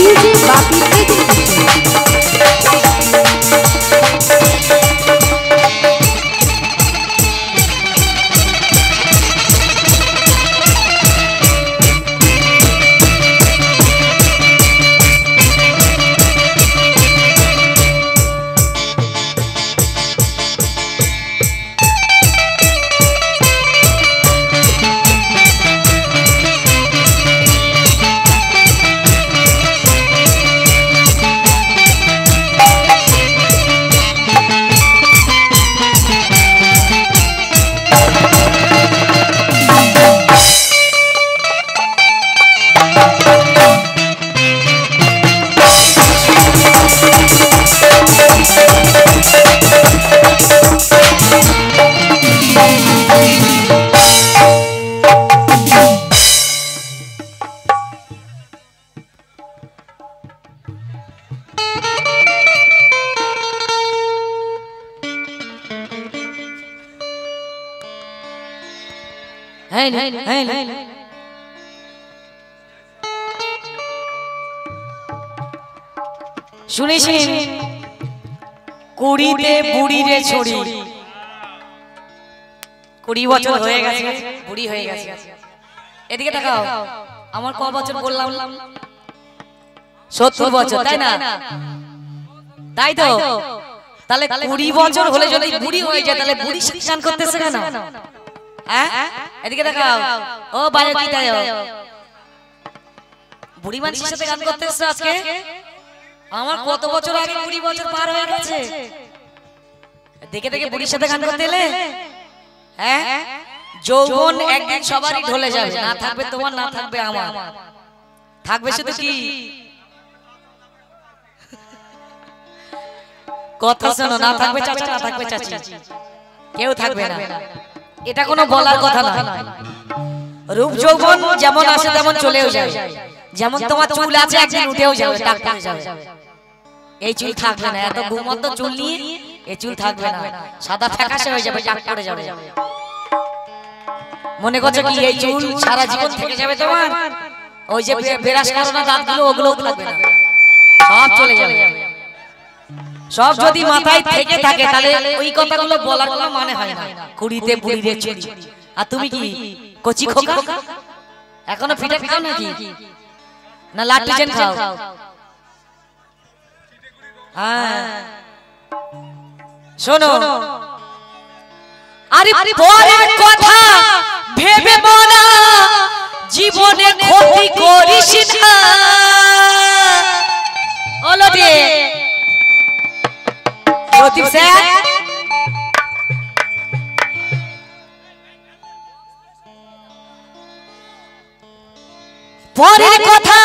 DJ Bapi presentation. শুনেছেন কুড়িতে বুড়ি রে ছড়ি 20 বছর হয়ে গেছে বুড়ি হয়ে গেছে এদিকে তাকাও আমার ক বছর বললাম 70 বছর তাই না তাই তো তাহলে 20 বছর হলে যদি বুড়ি হয়ে যায় তাহলে বুড়ি স্নান করতেছে কেন হ্যাঁ এদিকে তাকাও ও বাইরে কি তাই বুড়ি মানুষের সাথে গান করতেছ আজকে আমার কত বছর আগে 20 বছর পার হয়ে গেছে দেখে দেখে বুড়ির সাথে গান করতে এলে হ্যাঁ যৌবন একদিন সবারই ঢলে যাবে না থাকবে তোমার না থাকবে আমার থাকবে শুধু কি কথা শোনো না থাকবে চাচা না থাকবে চাচি কেউ থাকবে না এটা কোনো বলার কথা না রূপ যৌবন যেমন আসে তেমন চলেও যায় যেমন তোমার চুল আছে একদিন উঠেও যাবে টাক পড়ে যাবে এই চুল থাকবে না এত ঘুমন্ত চুল নিয়ে এই চুল থাকবে না সাদা ফ্যাকাশে হয়ে যাবে টাক পড়ে যাবে মনে করছো কি এই চুল সারা জীবন থেকে যাবে তোমার ওই যে বেরাস করো না দাঁতগুলো ওগুলোও থাকবে না সব চলে যাবে সব যদি মাথায় থেকে থাকে তাহলে ওই কথাগুলো বলার কোনো মানে হয় না কুড়িতে বুড়ি রে ছড়ি আর তুমি কি কচি খোকা এখনো পিঠা খাও নাকি না লাঠি জেন খাও হ্যাঁ শোনো আরে পরের কথা ভেবে বলা জীবনে ক্ষতি করিস না ওলদে প্রদীপ স্যার পরের কথা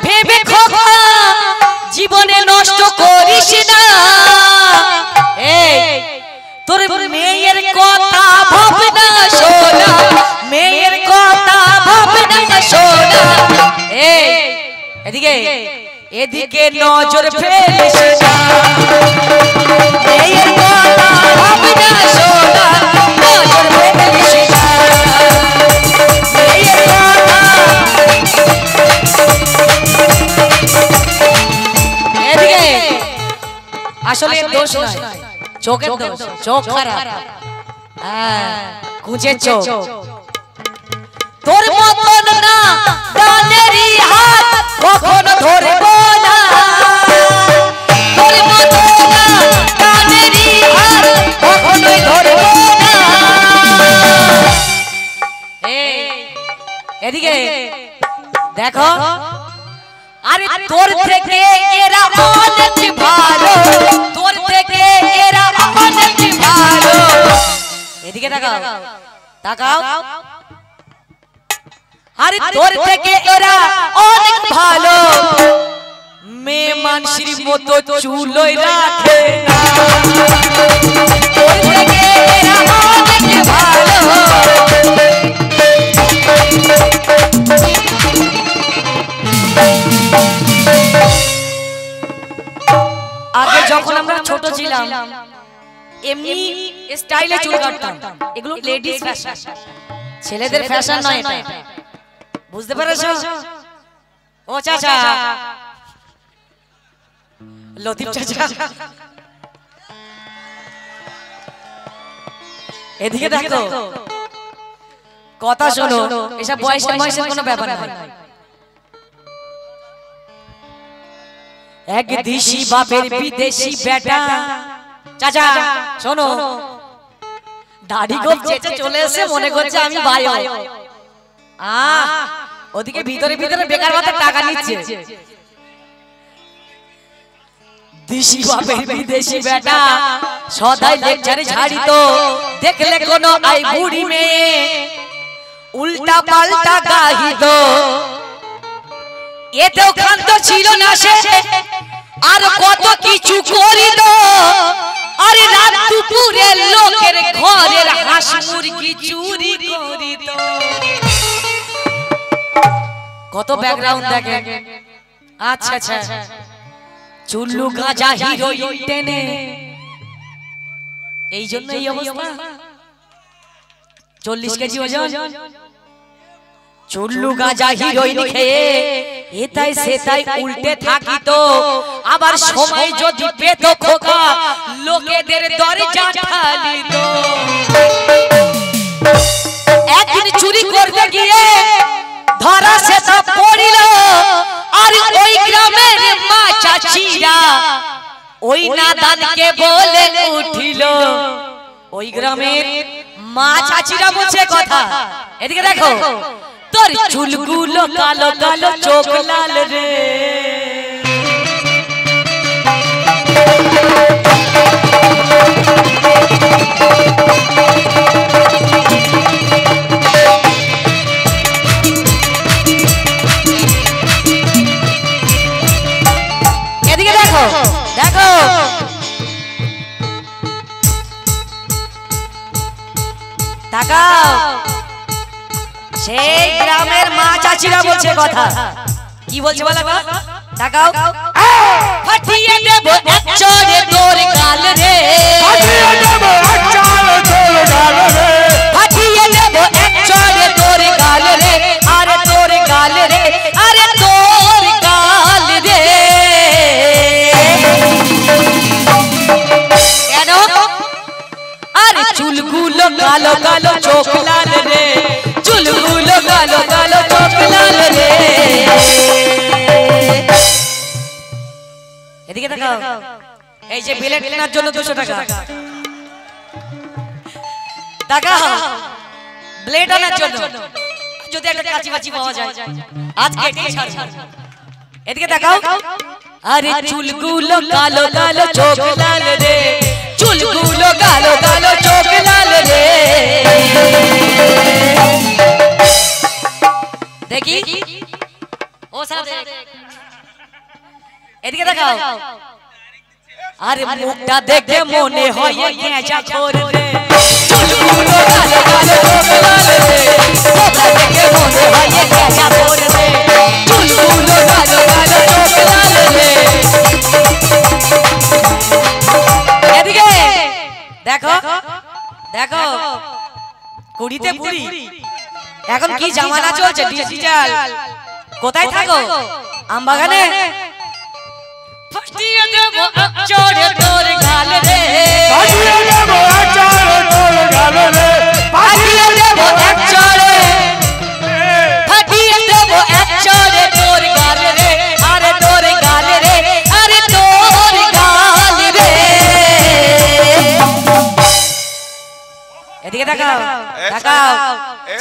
ভেবে খোকা জীবনে নষ্ট করিস না এই তোর মেয়ের কথা ভাবনা না সোনা মেয়ের কথা ভাবনা না সোনা এই এদিকে এদিকে নজর ফেলিস না মেয়ের কথা ভাবনা না সোনা নজর ফেলিস না মেয়ের কথা এদিকে আসলে দোষ নয় চোখের দোষ চোখ খারাপ হ্যাঁ খুঁজে চোখ তোর মতন না ডানেরই হাত কখনো ধরব না তোর মতন না ডানেরই হাত কখনোই ধরব না এদিকে দেখো আরে তোর থেকে এরা অনেক ভালো তোর থেকে এরা অনেক ভালো এদিকে তাকাও তাকাও আরে তোর থেকে এরা অনেক ভালো মেয়ে মানুষের মতো চুলই রাখে না তোর থেকে এরা অনেক ভালো আগে যখন আমরা ছোট ছিলাম এমনি স্টাইলে চুল কাটতাম এগুলো লেডিস ফ্যাশন ছেলেদের ফ্যাশন নয় এটা বুঝতে পেরেছো ও চাচা লতিফ চাচা এদিকে দেখো কথা শোনো এসব বয়সের কোনো ব্যাপার না এক দেশি বাপের বিদেশি বেটা চাচা শোনো দাড়ি গোপ চেচে চলে এসে মনে করছে আমি ভাই ওদিকে ভিতরে ভিতরে বেকার ভাতে টাকা নিচ্ছে দেশি বাপের বিদেশি বেটা সদাই লেকচারে ঝাড়িত দেখলে কোনো আই বুড়ি মেয়ে উল্টা পাল্টা গাহিত এতেও ক্ষান্ত ছিল না সে আর কত কিছু করিত আরে রাত দুপুরে লোকের ঘরের হাঁস মুরগি চুরি করিত কত ব্যাকগ্রাউন্ড দেখে আচ্ছা আচ্ছা চুল্লু গাঁজা হিরোইন টেনে এই জন্য এই অবস্থা 40 কেজি ওজন চুল্লু গাঁজা হিরোইন খেয়ে এটাই সেটাই উল্টে থাকিত আবার সময় যদি পেত খোকা লোকেদের দরজা ঠালিত একদিন চুরি করতে গিয়ে ধরা সেটা পড়িল আর ওই গ্রামের মা চাচিরা ওই নাদানকে বলে উঠিল ওই গ্রামের মা চাচিরা বলছে কথা এদিকে দেখো তোর চুলগুলো কালো কালো চোখ লাল রে এদিকে দেখো দেখো তাকাও সেই গ্রামের মা চাচিরা বলছে কথা কি বলছে বলো তাকাও ফাটিয়ে দেব এক চড়ে তোর গাল রে ফাটিয়ে দেব এক চড়ে তোর গাল রে ফাটিয়ে দেব এক চড়ে তোর গাল রে আরে তোর গাল রে আরে তোর গাল রে কেন আরে চুলগুলো কালো কালো চোখ লাল রে চুলগুলো কালো কালো চোখ লাল রে এদিকে তাকাও এই যে বিলেট কেনার জন্য 200 টাকা টাকা ব্লেড আনার জন্য যদি একটা কাঁচি বাচি পাওয়া যায় আজকে এটাই ছাড় এদিকে তাকাও আরে চুলগুলো কালো কালো চোখ লাল রে চুলগুলো কালো কালো চোখ লাল রে দেখি ও সারা এদিকে দেখাও আরে মুখটা দেখে মনে হয় গেঁজা খোর রে চুলগুলো কালো কালো চোখ লাল রে মুখটা দেখে মনে হয় গেঁজা খোর রে চুলগুলো কালো কালো চোখ লাল রে এদিকে দেখো দেখো কুড়িতে পুরি এখন কি জামানা চলছে ডিজিটাল কোথায় থাকো আমবাগানে ফাটিয়ে দেব চড়ে তোর গাল রে ফাটিয়ে দেব চড়ে তোর গাল রে ফাটিয়ে দেব চড়ে ফাটিয়ে দেব চড়ে তোর গাল রে আরে তোর গাল রে আরে তোর গাল রে এদিকে তাকাও তাকাও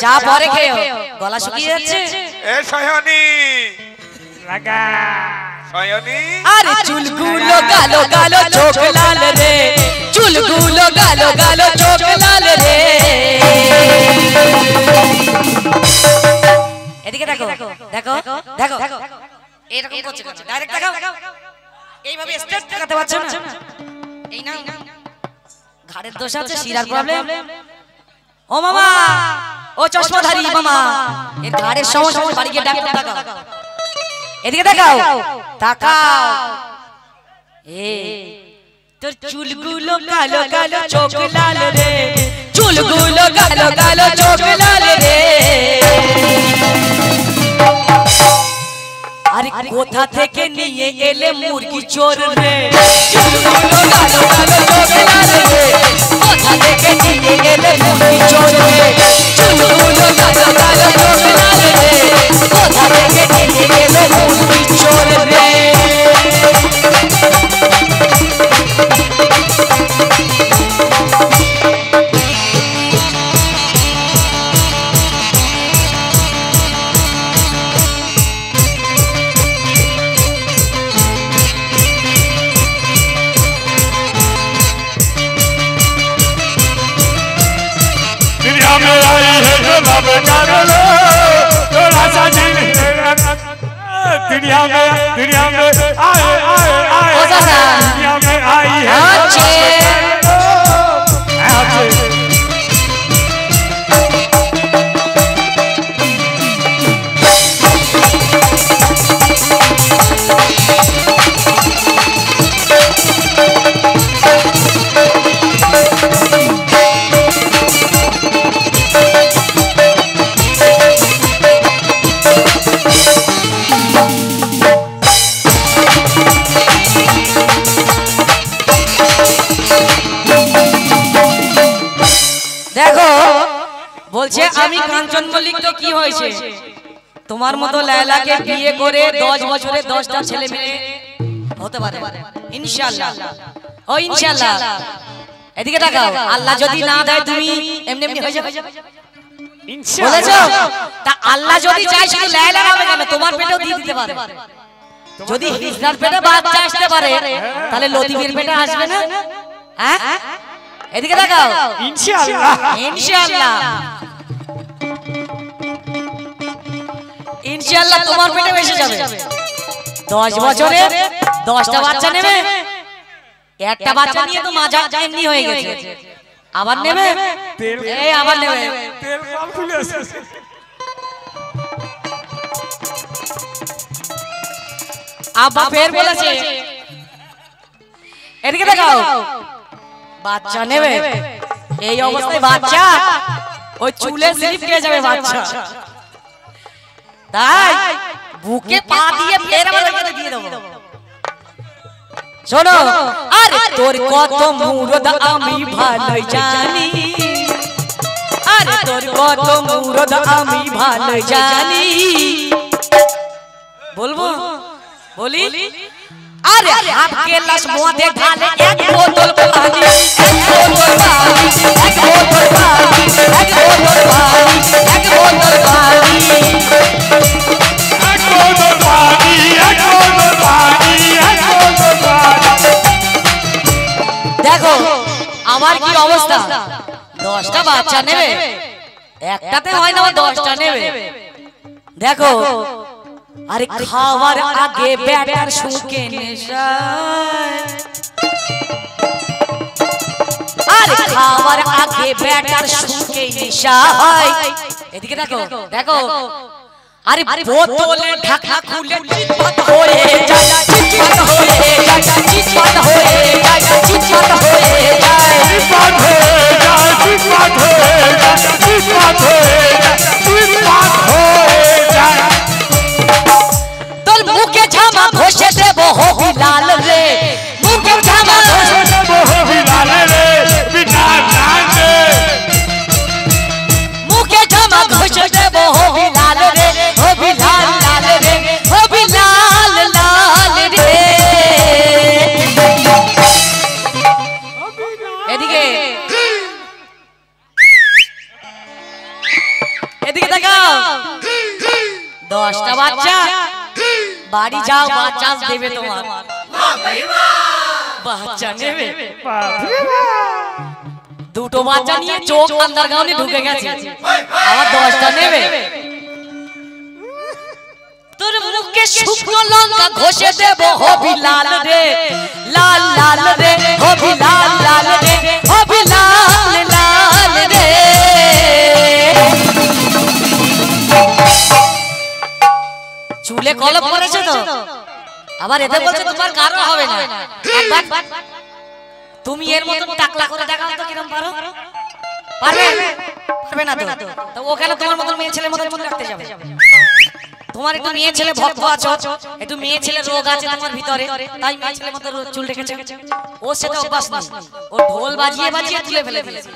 চা পরে খেও গলা শুকিয়ে যাচ্ছে এ সয়নি লাগা সয়নি আরে চুলগুলো কালো কালো চোখ লাল রে চুলগুলো কালো কালো চোখ লাল রে এদিকে দেখো দেখো দেখো এরকম করছে ডাইরেক্ট দেখাও এইভাবে স্টেপ দেখাতে পারছো না এই না ঘাড়ের দোষ আছে শিরার প্রবলেম ও মামা ও চশমাধারী মামা এর ঘাড়ের সমস্যা বাড়ি গিয়ে ডাক্তার দেখাও এদিকে দেখাও তাকাও এ তোর চুলগুলো কালো কালো চোখ লাল রে চুলগুলো কালো কালো চোখ লাল রে আরে কোথা থেকে নিয়ে এলে মুরগি চোর রে চুলগুলো কালো কালো চোখলা রে কোথা থেকে নিয়ে এলে মুরগি চোর রে চুলগুলো কালো কালো চোখলা রে কোথা থেকে নিয়ে এলে মুরগি চোর রে दुनिया में आए आए दुनिया में आई है বলছে আমি কাঞ্চন মল্লিক তো কি হয়েছে তোমার মতো লায়লাকে বিয়ে করে 10 বছরে 10টা ছেলে মেয়ে হতে পারে ইনশাআল্লাহ ও ইনশাআল্লাহ এদিকে তাকাও আল্লাহ যদি না দেয় তুমি এমনি এমনি হয়ে যাবে ইনশাআল্লাহ বলেছো তা আল্লাহ যদি চায় শুধু লায়লা হবে কেন তোমার পেটেও দিয়ে দিতে পারে যদি হিজরার পেটে বাচ্চা আসতে পারে তাহলে লতিফের পেটে আসবে না হ্যাঁ এদিকে তাকাও इंशाअल्लाह ইনশাআল্লাহ ইনশাআল্লাহ তোমার পেটে এসে যাবে 10 বছরে 10টা বাচ্চা নেবে একটা বাচ্চা নিয়ে তো মাজা এমনি হয়ে গেছে আবার নেবে এই আবার নেবে তেল কম খুলে এসেছে আব্বা ফের বলেছে এদিকে তাকাও বাচ্চা নেবে এই অবস্থায় বাচ্চা ওই চুলে স্লিপ খেয়ে যাবে বাচ্চা তাই বুকে পা দিয়ে ফের আবার ওইখানে দিয়ে দেবো শোনো আরে তোর কত মুরদ আমি ভালোই জানি আরে তোর কত মুরদ আমি ভালোই জানি বলবো বলি আরে হাত के लाश मोदे ढाले एक बोतल पानी एक बोतल पानी एक बोतल पानी एक बोतल पानी एक बोतल पानी एक बोतल पानी एक बोतल पानी एक बोतल पानी देखो আমার কি অবস্থা 10টা বাচ্চা নেবে একটাতে হয় না 10টা নেবে দেখো আরে খাওয়ার আগে ব্যাটার শুকে নেশা আরে খাওয়ার আগে ব্যাটার শুকে নেশা হয় এদিকে দেখো দেখো আরে বোতলে ঢাকা খুলে চিৎপাত হয়ে যায় চিৎপাত হয়ে যায় চিৎপাত হয়ে যায় চিৎপাত হয়ে যায় चिपट हो जाए चिपट हो जाए चिपट हो जाए चिपट हो जाए তোর মুখে ঝামা ঘষে দেব হবি লাল রে মুখে ঝামা ঘষে দেব हबी लाल रे बिना लाल रे মুখে ঝামা ঘষে দেব হবি লাল রে হবি লাল লাল রে হবি লাল লাল রে এদিকে এদিকে তাকাও 10টা বাচ্চা বাড়ি যাও বাচ্চা দেবে তোমার বাচ্চা নেবে দুটো বাচ্চা নিয়ে চোখ আন্ডারগ্রাউন্ডে ঢুকে গেছে আবার 10টা নেবে তোর মুখে শুকনো লঙ্কা ঘষে দেব হবি লাল রে লাল লাল রে হবি লাল লাল রে হবি লাল লাল রে চুলে কলপ করেছে তো আবার এতে বলছে তোমার কারো হবে না একবার তুমি এর মতো টাকলা করে দেখাও তো কিরকম পারো পারবে পারবে না তো তো ওখানে তোমার মতো মেয়ে ছেলের মতো রাখতে যাবে তোমার একটু মেয়ে ছেলে ভক্ত আছো, একটু মেয়ে ছেলে রোগ আছে তোমার ভিতরে, তাই মেয়ে ছেলে মতো চুল রেখেছে। ও সেটা অভ্যাস না, ও ঢোল বাজিয়ে বাজিয়ে তুলে ফেলে দিয়েছে।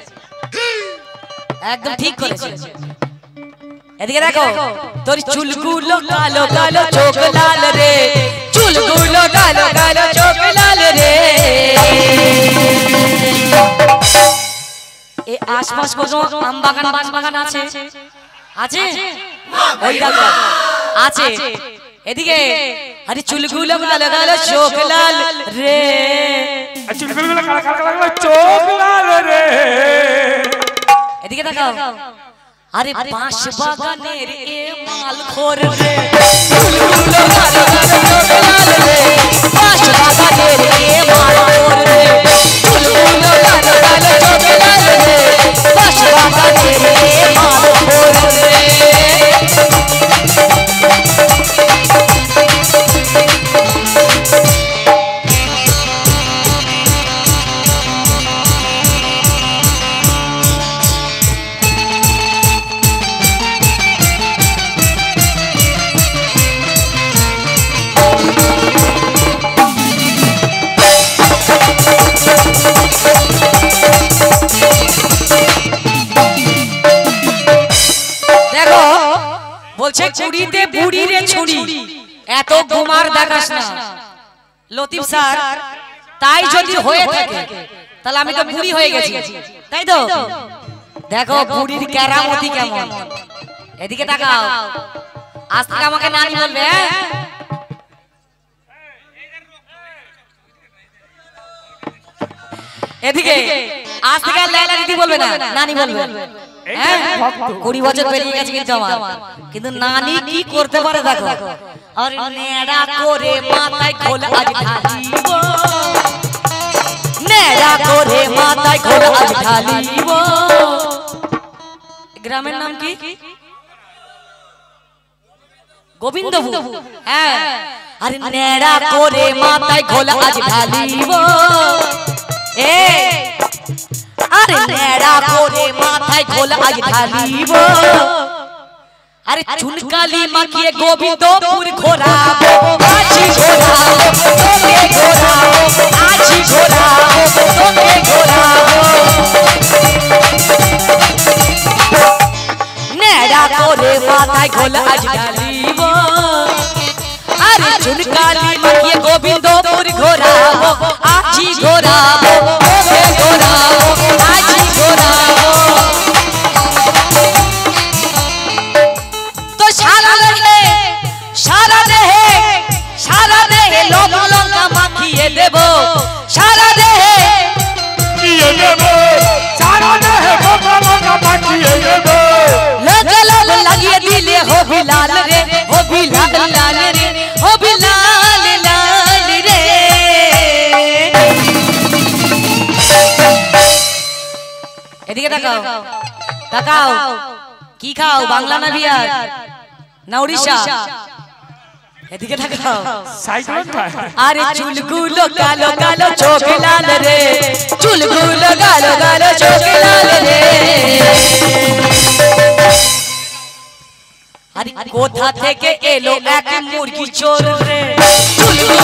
একদম ঠিক করেছে। এদিকে দেখো, তোর চুলগুলো কালো কালো চোখ লাল রে, চুলগুলো কালো কালো চোখ লাল রে। এই আশপাশ কোনো আম বাগান বান বাগান আছে? আছে? ওই দেখো আছে। এদিকে আরে চুলগুলো কালো কালো চোখ লাল রে, চুলগুলো কালো কালো চোখ লাল রে। এদিকে দেখো, আরে বাঁশ বাগানের এ মালখোর রে, চুলগুলো কালো কালো চোখ লাল রে, বাঁশ বাগানের এ মালখোর রে, চুলগুলো কালো কালো চোখ লাল রে, বাঁশ বাগানের এ মালখোর রে। বলছে কুড়িতে বুড়ি রে ছুরি, এত কুমার দেখাস না লতিফ স্যার। তাই যদি হয়ে থাকে তাহলে আমি তো বুড়ি হয়ে গেছি, তাই তো? দেখো বুড়ির কেরামতি কেমন। এদিকে তাকাও, আজ থেকে আমাকে নানি বলবে। এদিকে আজ থেকে লাইলা দিদি বলবে না, নানি বলবে। 20 বছর পেরিয়ে গেছে কিন্তু আমার, কিন্তু নানি কি করতে পারে দেখো। আর নেড়া করে মাথায় খোল আজ ঢালিব, নেড়া করে মাথায় খোল আজ ঢালিব। গ্রামের নাম কি? গোবিন্দপুর। হ্যাঁ, আরে নেড়া করে মাথায় খোল আজ ঢালিব। এ আরে নেড়া করে মাথায় খোল আজ ঢালিব। আরে চুনকালি মাখিয়ে গোবিন্দপুর ঘোরাবো, আজি ঘোরাবো তোকে ঘোরাবো, আজি ঘোরাবো তোকে ঘোরাবো। নেড়া করে মাথায় খোল আজ ঢালিব। আরে চুনকালি মাখিয়ে গোবিন্দপুর ঘোরাবো, আজি ঘোরাবো তোকে ঘোরাবো, আজি ঘোরাবো। তো সারা দেহে লব লঙ্কা মাখিয়ে দেব, সারা দেহে দিয়ে দেব, সারা দেহে লব লঙ্কা মাখিয়ে দেব। লগে লব লাগিয়ে দিলে হবি লাল রে, হবি লাল লাল রে, হবি লাল লাল রে। এদিকে তাকাও, তাকাও। কি খাও, বাংলা না বিহার না উড়িষ্যা? এদিকে তাকাও। সাইক্লোন খায়। আরে চুলগুলো কালো কালো চোখ লাল রে, চুলগুলো কালো কালো চোখ লাল রে। আরে কোথা থেকে এলো এক মুরগি চোর রে, চুলগুলো